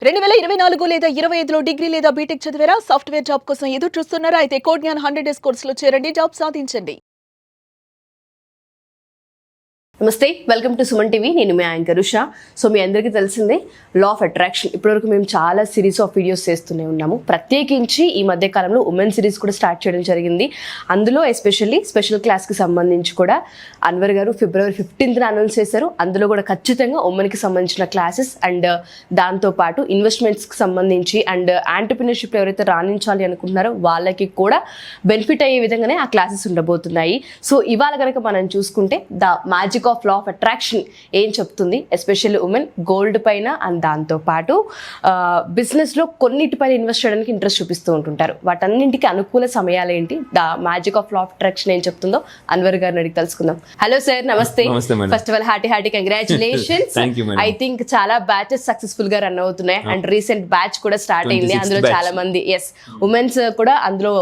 2024 లేదా 25లో డిగ్రీ లేదా బీటెక్ చదివారా? సాఫ్ట్వేర్ జాబ్ కోసం ఎదురు చూస్తున్నారా? అయితే కోడ్ జ్ఞాన్ 100 డేస్ కోర్సులో చేరండి, జాబ్ సాధించండి. నమస్తే, వెల్కమ్ టు సుమన్ టీవీ. నేను మీ యాంకర్ ఉషా. సో మీ అందరికీ తెలిసిందే లా ఆఫ్ అట్రాక్షన్. ఇప్పటివరకు మేము చాలా సిరీస్ ఆఫ్ వీడియోస్ చేస్తూనే ఉన్నాము. ప్రత్యేకించి ఈ మధ్య కాలంలో ఉమెన్ సిరీస్ కూడా స్టార్ట్ చేయడం జరిగింది. అందులో ఎస్పెషల్లీ స్పెషల్ క్లాస్కి సంబంధించి కూడా అన్వర్ గారు February 15th అనౌన్స్ చేశారు. అందులో కూడా ఖచ్చితంగా ఉమెన్కి సంబంధించిన క్లాసెస్ అండ్ దాంతోపాటు ఇన్వెస్ట్మెంట్స్కి సంబంధించి అండ్ ఆంటర్ప్రినర్షిప్ ఎవరైతే రాణించాలి అనుకుంటున్నారో వాళ్ళకి కూడా బెనిఫిట్ అయ్యే విధంగానే ఆ క్లాసెస్ ఉండబోతున్నాయి. సో ఇవాళ కనుక మనం చూసుకుంటే the magic of law of attraction ఏం చెప్తుంది, ఎస్పెషల్లీ ఉమెన్ గోల్డ్ పైన అండ్ దాంతో పాటు బిజినెస్లో కొన్నిటిపైన ఇన్వెస్ట్ చేయడానికి ఇంట్రెస్ట్ చూపిస్తూ ఉంటుంటారు. వాటన్నింటికి అనుకూల సమయాలు ఏంటి, the magic of law of attraction ఏం చెప్తుందో అన్వర్ గారిని అడిగి తెలుసుకుందాం. హలో సార్, నమస్తే. First of all hearty congratulations. I think చాలా బ్యాచెస్ సక్సెస్ఫుల్ గా రన్ అవుతున్నాయి అండ్ రీసెంట్ బ్యాచ్ కూడా స్టార్ట్ అయింది. అందులో చాలా మంది ఉమెన్స్ కూడా అందులో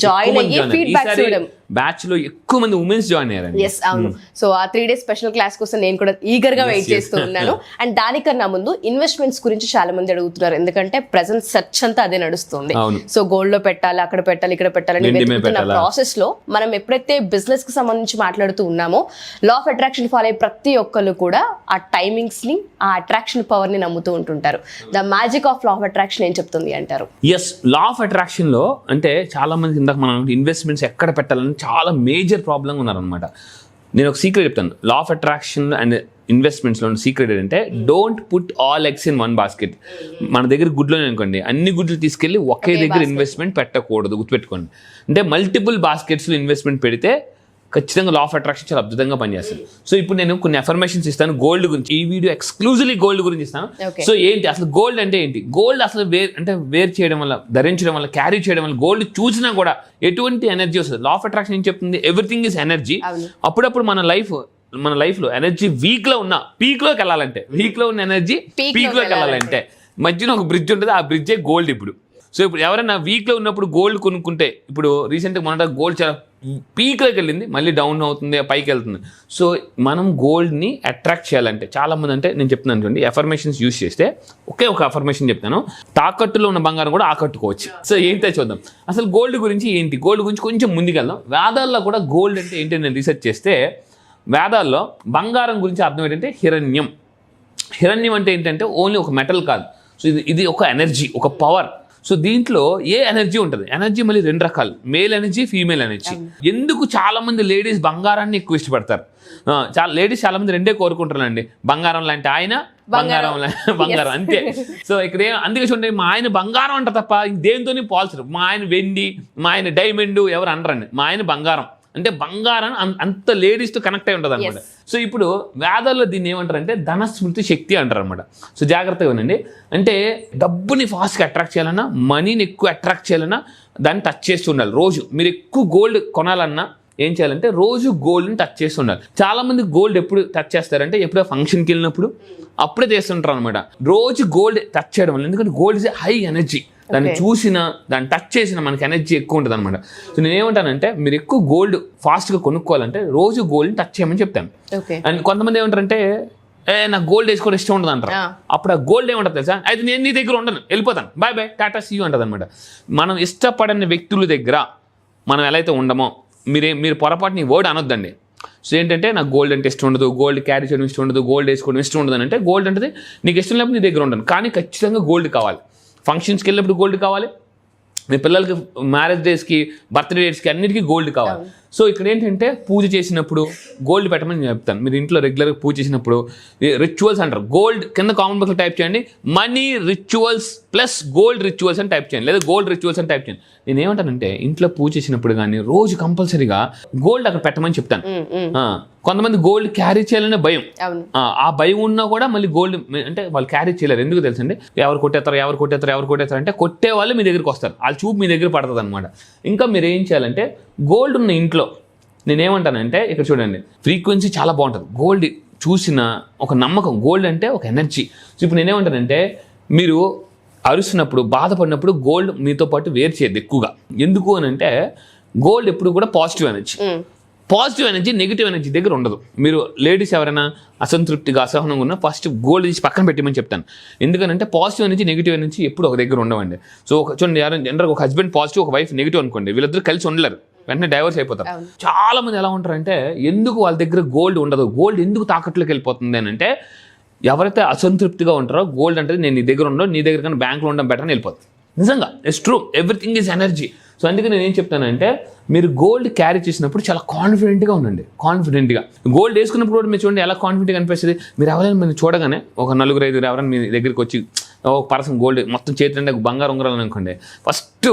జాయిన్ అయ్యి ఫీడ్బ్యాక్ చూడడం. బ్యాచ్ లో ఎక్కువ మంది ఉమెన్స్ జాయిన్ అయ్యారు. ఎస్, అవును. సో ఆ 3 days స్పెషల్ క్లాస్ కోసం నేను కూడా ఈగర్ గా వెయిట్ చేస్తూ ఉన్నాను. అండ్ దానికన్నా ముందు ఇన్వెస్ట్మెంట్స్ గురించి చాలా మంది అడుగుతున్నారు, ఎందుకంటే ప్రెసెంట్ సెర్చ్ అంతా అదే నడుస్తుంది. సో గోల్డ్ లో పెట్టాలి, అక్కడ పెట్టాలి, ఇక్కడ పెట్టాలని వెతుకుతున్న ప్రాసెస్ లో మనం ఎప్పుడైతే బిజినెస్ కి సంబంధించి మాట్లాడుతూ ఉన్నామో లా ఆఫ్ అట్రాక్షన్ ఫాలో అయ్యే ప్రతి ఒక్కరు కూడా ఆ టైమింగ్స్ ని, ఆ అట్రాక్షన్ పవర్ ని నమ్ముతూ ఉంటుంటారు. The magic of law of attraction ఏం చెప్తుంది అంటారు? ఎస్, లా ఆఫ్ అట్రాక్షన్ లో అంటే చాలా మంది ఇందాక మనం ఇన్వెస్ట్మెంట్స్ ఎక్కడ పెట్టాలని చాలా మేజర్ ప్రాబ్లం ఉన్నారనమాట. నేను ఒక సీక్రెట్ చెప్తాను. లా ఆఫ్ అట్రాక్షన్ అండ్ ఇన్వెస్ట్మెంట్స్లో సీక్రెట్ ఏంటంటే don't put all eggs in one basket. మన దగ్గర గుడ్లోనే అనుకోండి, అన్ని గుడ్లు తీసుకెళ్ళి ఒకే దగ్గర ఇన్వెస్ట్మెంట్ పెట్టకూడదు, గుర్తుపెట్టుకోండి. అంటే మల్టిపుల్ బాస్కెట్స్లో ఇన్వెస్ట్మెంట్ పెడితే ఖచ్చితంగా లా ఆఫ్ అట్రాక్షన్ చాలా అద్భుతంగా పనిచేస్తుంది. సో ఇప్పుడు నేను కొన్ని అఫర్మేషన్స్ ఇస్తాను గోల్డ్ గురించి. ఈ వీడియో ఎక్స్క్లూజివ్లీ గోల్డ్ గురించి ఇస్తాను. సో ఏంటి అసలు గోల్డ్ అంటే ఏంటి? గోల్డ్ అసలు వేర్ చేయడం వల్ల, ధరించడం వల్ల, క్యారీ చేయడం వల్ల గోల్డ్ చూసినా కూడా ఎటువంటి ఎనర్జీ వస్తుంది. లా ఆఫ్ అట్రాక్షన్ ఏం చెప్తుంది? Everything is energy. అప్పుడప్పుడు మన లైఫ్లో ఎనర్జీ వీక్లో ఉన్న పీక్లోకి వెళ్ళాలంటే, వీక్లో ఉన్న ఎనర్జీ పీక్లోకి వెళ్ళాలంటే మధ్యలో ఒక బ్రిడ్జ్ ఉంటుంది, ఆ బ్రిడ్జే గోల్డ్. ఇప్పుడు సో ఇప్పుడు ఎవరైనా వీక్లో ఉన్నప్పుడు గోల్డ్ కొనుక్కుంటే, ఇప్పుడు రీసెంట్గా మొన్న గోల్డ్ చాలా పీక్లోకి వెళ్ళింది, మళ్ళీ డౌన్ అవుతుంది, పైకి వెళ్తుంది. సో మనం గోల్డ్ని అట్రాక్ట్ చేయాలంటే చాలామంది, అంటే నేను చెప్తున్నాను అనుకోండి, అఫర్మేషన్స్ యూస్ చేస్తే ఒకే ఒక అఫర్మేషన్ చెప్తాను, తాకట్టులో ఉన్న బంగారం కూడా ఆకట్టుకోవచ్చు. సో ఏంటో చూద్దాం. అసలు గోల్డ్ గురించి ఏంటి, గోల్డ్ గురించి కొంచెం ముందుకెళ్దాం. వేదాల్లో కూడా గోల్డ్ అంటే ఏంటి నేను రీసెర్చ్ చేస్తే, వేదాల్లో బంగారం గురించి అర్థం ఏంటంటే హిరణ్యం. హిరణ్యం అంటే ఏంటంటే ఓన్లీ ఒక మెటల్ కాదు. సో ఇది ఒక ఎనర్జీ, ఒక పవర్. సో దీంట్లో ఏ ఎనర్జీ ఉంటుంది? ఎనర్జీ మళ్ళీ 2 రకాలు, మేల్ ఎనర్జీ, ఫీమేల్ ఎనర్జీ. ఎందుకు చాలా మంది లేడీస్ బంగారాన్ని ఎక్కువ ఇష్టపడతారు? లేడీస్ చాలా మంది రెండే కోరుకుంటారండి, బంగారం లాంటి ఆయన, బంగారం అంతే. సో ఇక్కడ అందుకే చూడండి, మా ఆయన బంగారం అంట తప్ప దేనితోని పోల్చరు. మా ఆయన వెండి, మా ఆయన డైమండ్ ఎవరు అనరండి, మా ఆయన బంగారం. అంటే బంగారం అంత లేడీస్తో కనెక్ట్ అయి ఉంటుంది అనమాట. సో ఇప్పుడు వేదాల్లో దీన్ని ఏమంటారంటే ధనస్మృతి శక్తి అంటారు అనమాట. సో జాగ్రత్తగా వినండి. అంటే డబ్బుని ఫాస్ట్గా అట్రాక్ట్ చేయాలన్నా, మనీని ఎక్కువ అట్రాక్ట్ చేయాలన్నా దాన్ని టచ్ చేస్తూ ఉండాలి. రోజు మీరు ఎక్కువ గోల్డ్ కొనాలన్నా ఏం చేయాలంటే రోజు గోల్డ్ని టచ్ చేస్తూ ఉండాలి. చాలా మంది గోల్డ్ ఎప్పుడు టచ్ చేస్తారంటే ఎప్పుడో ఫంక్షన్కి వెళ్ళినప్పుడు అప్పుడే చేస్తుంటారు అనమాట. రోజు గోల్డ్ టచ్ చేయడం వల్ల, ఎందుకంటే గోల్డ్ ఇస్ హై ఎనర్జీ. దాన్ని చూసినా, దాన్ని టచ్ చేసినా మనకి ఎనర్జీ ఎక్కువ ఉంటుంది అనమాట. సో నేనేమంటానంటే మీరు ఎక్కువ గోల్డ్ ఫాస్ట్గా కొనుక్కోవాలంటే రోజు గోల్డ్ని టచ్ చేయమని చెప్తాను. అండ్ కొంతమంది ఏమంటారంటే నాకు గోల్డ్ వేసుకోవడం ఇష్టం ఉండదు అంటారు. అప్పుడు ఆ గోల్డ్ ఏమంటుంది తెలుసా? అయితే నేను నీ దగ్గర ఉండను, వెళ్ళిపోతాను, bye bye, tata see you అంటుంది అనమాట. మనం ఇష్టపడని వ్యక్తుల దగ్గర మనం ఎలా అయితే ఉండమో, మీరు పొరపాటుని వర్డ్ అనొద్దండి. సో ఏంటంటే నాకు గోల్డ్ అంటే ఇష్టం ఉండదు, గోల్డ్ క్యారీ చేయడం ఇష్టం ఉండదు, గోల్డ్ వేసుకోవడం ఇష్టం ఉండదు అని అంటే, గోల్డ్ అంటే నీకు ఇష్టం లేకపోతే నీ దగ్గర ఉండను, కానీ ఖచ్చితంగా గోల్డ్ కావాలి. ఫంక్షన్స్కి వెళ్ళినప్పుడు గోల్డ్ కావాలి, మీ పిల్లలకి మ్యారేజ్ డేస్కి, బర్త్డే డేట్స్కి అన్నిటికీ గోల్డ్ కావాలి. సో ఇక్కడ ఏంటంటే పూజ చేసినప్పుడు గోల్డ్ పెట్టమని నేను చెప్తాను. మీరు ఇంట్లో రెగ్యులర్గా పూజ చేసినప్పుడు రిచువల్స్ అంటారు, గోల్డ్ కింద కామెంట్ బాక్స్లో టైప్ చేయండి, money rituals plus gold rituals అని టైప్ చేయండి, లేదా గోల్డ్ రిచువల్స్ అని టైప్ చేయండి. నేను ఏమంటానంటే ఇంట్లో పూజ చేసినప్పుడు కానీ రోజు కంపల్సరీగా గోల్డ్ అక్కడ పెట్టమని చెప్తాను. కొంతమంది గోల్డ్ క్యారీ చేయాలనే భయం, ఆ భయం ఉన్నా కూడా మళ్ళీ గోల్డ్ అంటే వాళ్ళు క్యారీ చేయలేరు. ఎందుకు తెలుసండి? ఎవరు కొట్టేస్తారు అంటే కొట్టే వాళ్ళు మీ దగ్గరికి వస్తారు, వాళ్ళ చూపు మీ దగ్గర పడుతుంది అనమాట. ఇంకా మీరు ఏం చేయాలంటే గోల్డ్ ఉన్న ఇంట్లో నేనేమంటానంటే ఇక్కడ చూడండి, ఫ్రీక్వెన్సీ చాలా బాగుంటుంది. గోల్డ్ చూసిన ఒక నమ్మకం, గోల్డ్ అంటే ఒక ఎనర్జీ. సో ఇప్పుడు నేనేమంటానంటే మీరు అరుస్తున్నప్పుడు, బాధపడినప్పుడు గోల్డ్ మీతో పాటు వేరు చేయద్దు ఎక్కువగా. ఎందుకు అని అంటే గోల్డ్ ఎప్పుడు కూడా positive energy. Positive energy negative energy దగ్గర ఉండదు. మీరు లేడీస్ ఎవరైనా అసంతృప్తిగా అసహనంగా ఉన్నా ఫస్ట్ గోల్డ్ తీసి పక్కన పెట్టమని చెప్తాను. ఎందుకంటే పాజిటివ్ ఎనర్జీ నెగిటివ్ ఎనర్జీ ఎప్పుడు ఒక దగ్గర ఉండవండి. సో చూడండి, జనరల్గా ఒక హస్బెండ్ పాజిటివ్, ఒక వైఫ్ నెగిటివ్ అనుకోండి, వీళ్ళిద్దరు కలిసి ఉండలేరు, వెంటనే డైవర్స్ అయిపోతారు. చాలా మంది ఎలా ఉంటారంటే ఎందుకు వాళ్ళ దగ్గర గోల్డ్ ఉండదు, గోల్డ్ ఎందుకు తాకట్లోకి వెళ్ళిపోతుంది అని అంటే, ఎవరైతే అసంతృప్తిగా ఉంటారో గోల్డ్ అంటే నేను నీ దగ్గర ఉండవు, నీ దగ్గర కానీ బ్యాంక్లో ఉండడం బెటర్ అని వెళ్ళిపోతుంది. నిజంగా it's true, everything is energy. So అందుకే నేను ఏం చెప్తానంటే, మీరు గోల్డ్ క్యారీ చేసినప్పుడు చాలా కాన్ఫిడెంట్గా ఉండండి. కాన్ఫిడెంట్గా గోల్డ్ వేసుకున్నప్పుడు కూడా మీరు చూడండి ఎలా కాన్ఫిడెంట్గా అనిపిస్తుంది. మీరు ఎవరైనా మీరు చూడగానే ఒక 4-5 ఎవరైనా మీ దగ్గరికి వచ్చి ఒక పర్సన్ గోల్డ్ మొత్తం చేతి నిండా బంగారు ఉంగరాలు అనుకోండి, ఫస్ట్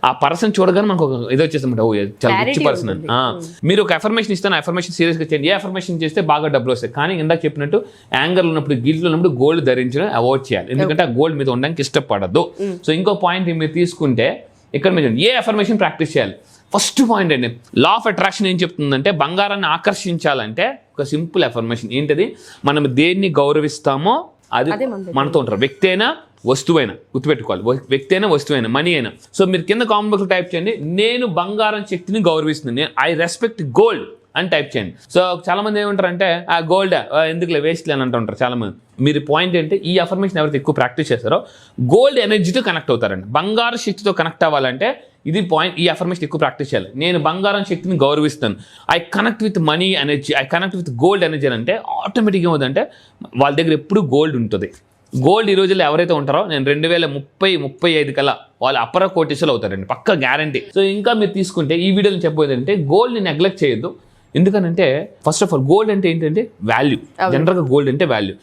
ఆ పర్సన్ చూడగానే మనకు ఒక ఇది వచ్చేస్తామంట, ఓ చాలా రిచ్ పర్సన్ అని. మీరు ఒక అఫర్మేషన్ ఇస్తాను, అఫర్మేషన్ సీరియస్గా చేయండి. ఏ అఫర్మేషన్ చేస్తే బాగా డబ్బులు వస్తాయి. కానీ ఇందాక చెప్పినట్టు యాంగర్లో ఉన్నప్పుడు, గిల్ట్లో ఉన్నప్పుడు గోల్డ్ ధరించడం అవాయిడ్ చేయాలి, ఎందుకంటే ఆ గోల్డ్ మీద ఉండడానికి ఇష్టపడదు. సో ఇంకో పాయింట్ మీరు తీసుకుంటే ఇక్కడ మీరు ఏ అఫర్మేషన్ ప్రాక్టీస్ చేయాలి. ఫస్ట్ పాయింట్ అండి, లా ఆఫ్ అట్రాక్షన్ ఏం చెప్తుందంటే, బంగారాన్ని ఆకర్షించాలంటే ఒక సింపుల్ అఫర్మేషన్ ఏంటది, మనం దేన్ని గౌరవిస్తామో అది మనతో ఉంటారు. వ్యక్తి అయినా వస్తువైనా గుర్తుపెట్టుకోవాలి, వ్యక్తి అయినా వస్తువైనా మనీ అయినా. సో మీరు కింద కామెంట్ బాక్స్లో టైప్ చేయండి, నేను బంగారం శక్తిని గౌరవిస్తున్నాను, ఐ రెస్పెక్ట్ గోల్డ్ అని టైప్ చేయండి. సో చాలా మంది ఏమంటారంటే ఆ గోల్డ్ ఎందుకులే వేస్ట్లే అని అంటుంటారు చాలా మంది. మీరు పాయింట్ ఏంటంటే, ఈ అఫర్మేషన్ ఎవరైతే ఎక్కువ ప్రాక్టీస్ చేస్తారో గోల్డ్ ఎనర్జీతో కనెక్ట్ అవుతారండి. బంగారు శక్తితో కనెక్ట్ అవ్వాలంటే ఇది పాయింట్, ఈ అఫర్మేషన్ ఎక్కువ ప్రాక్టీస్ చేయాలి. నేను బంగారం శక్తిని గౌరవిస్తాను, I connect with money energy, I connect with gold energy అంటే ఆటోమేటిక్గా ఏమవుతుందంటే వాళ్ళ దగ్గర ఎప్పుడు గోల్డ్ ఉంటుంది. గోల్డ్ ఈ రోజుల్లో ఎవరైతే ఉంటారో, నేను 2030-35 కల్లా వాళ్ళు అపర కోటీసులు అవుతారండి, పక్క గ్యారంటీ. సో ఇంకా మీరు తీసుకుంటే ఈ వీడియోలో చెప్పబోయేది అంటే, గోల్డ్ని నెగ్లెక్ట్ చేయొద్దు. ఎందుకనంటే ఫస్ట్ ఆఫ్ ఆల్ గోల్డ్ అంటే ఏంటంటే వాల్యూ. జనరల్గా గోల్డ్ అంటే వాల్యూ.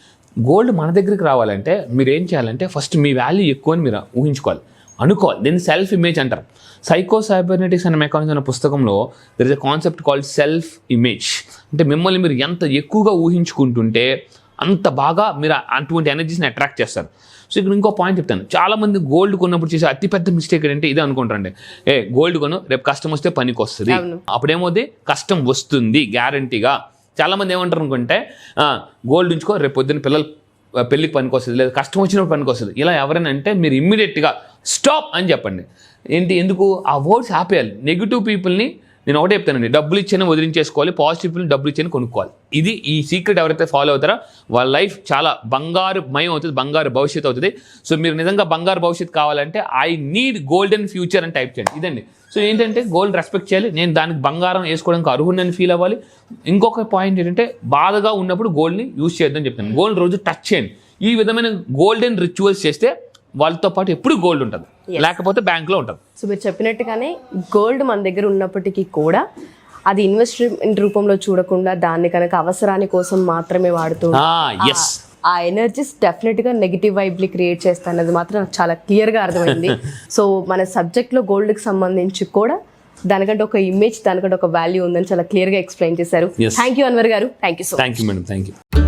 గోల్డ్ మన దగ్గరికి రావాలంటే మీరు ఏం చేయాలంటే, ఫస్ట్ మీ వాల్యూ ఎక్కువ అని మీరు ఊహించుకోవాలి, అనుకోవాలి. దీన్ని సెల్ఫ్ ఇమేజ్ అంటారు. సైకో సైబర్నెటిక్స్ అనే మెకానిజం అనే పుస్తకంలో there is a concept called self image. అంటే మిమ్మల్ని మీరు ఎంత ఎక్కువగా ఊహించుకుంటుంటే అంత బాగా మీరు అటువంటి ఎనర్జీస్ని అట్రాక్ట్ చేస్తారు. సో ఇక్కడ ఇంకో పాయింట్ చెప్తాను, చాలా మంది గోల్డ్ కొన్నప్పుడు చేసే అతిపెద్ద మిస్టేక్ ఏంటంటే ఇదే అనుకుంటారండి, గోల్డ్ కొను, రేపు కష్టం వస్తే పనికి వస్తుంది. అప్పుడేమోది కష్టం వస్తుంది గ్యారంటీగా. చాలా మంది ఏమంటారు అనుకుంటే, గోల్డ్ ఉంచుకో, రేపు పొద్దున్న పిల్లలు పెళ్ళికి పనికి వస్తుంది, లేదా కష్టం వచ్చినప్పుడు పనికి వస్తుంది. ఇలా ఎవరైనా అంటే మీరు ఇమ్మీడియట్గా స్టాప్ అని చెప్పండి. ఎందుకు ఆ వర్డ్స్ ఆపేయాలి. నెగిటివ్ పీపుల్ని నేను ఒకటే చెప్తానండి, డబ్బులు ఇచ్చేనే వదిలించేసుకోవాలి, పాజిటివ్ పీపుల్ డబ్బులు ఇచ్చేనే కొనుక్కోవాలి. ఇది ఈ సీక్రెట్ ఎవరైతే ఫాలో అవుతారో వాళ్ళ లైఫ్ చాలా బంగారు మయం అవుతుంది, బంగారు భవిష్యత్తు అవుతుంది. సో మీరు నిజంగా బంగారు భవిష్యత్తు కావాలంటే ఐ నీడ్ గోల్డెన్ ఫ్యూచర్ అని టైప్ చేయండి. ఇదండి. సో ఏంటంటే గోల్డ్ రెస్పెక్ట్ చేయాలి, నేను దానికి బంగారం వేసుకోవడానికి అర్హుడని ఫీల్ అవ్వాలి. ఇంకొక పాయింట్ ఏంటంటే, బాధగా ఉన్నప్పుడు గోల్డ్ని యూజ్ చేయొద్దని చెప్తాను. గోల్డ్ రోజు టచ్ చేయండి. ఈ విధమైన గోల్డెన్ రిచువల్స్ చేస్తే వాళ్ళతో పాటు ఎప్పుడు గోల్డ్ ఉంటుంది, లేకపోతే బ్యాంక్లో ఉంటుంది. సో మీరు చెప్పినట్టుగానే గోల్డ్ మన దగ్గర ఉన్నప్పటికీ కూడా అది ఇన్వెస్ట్మెంట్ రూపంలో చూడకుండా దాన్ని కనుక అవసరాని కోసం మాత్రమే వాడుతూ ఆ ఎనర్జీస్ డెఫినెట్గా నెగిటివ్ వైబ్ని క్రియేట్ చేస్తాయి అన్నది మాత్రం నాకు చాలా క్లియర్గా అర్థమైంది. సో మన సబ్జెక్ట్లో గోల్డ్కి సంబంధించి కూడా దానికంటే ఒక ఇమేజ్, దానికంటే ఒక వాల్యూ ఉందని చాలా క్లియర్గా ఎక్స్ప్లెయిన్ చేశారు. థ్యాంక్ యూ అన్వర్ గారు. Thank you so much. Thank you madam. Thank you.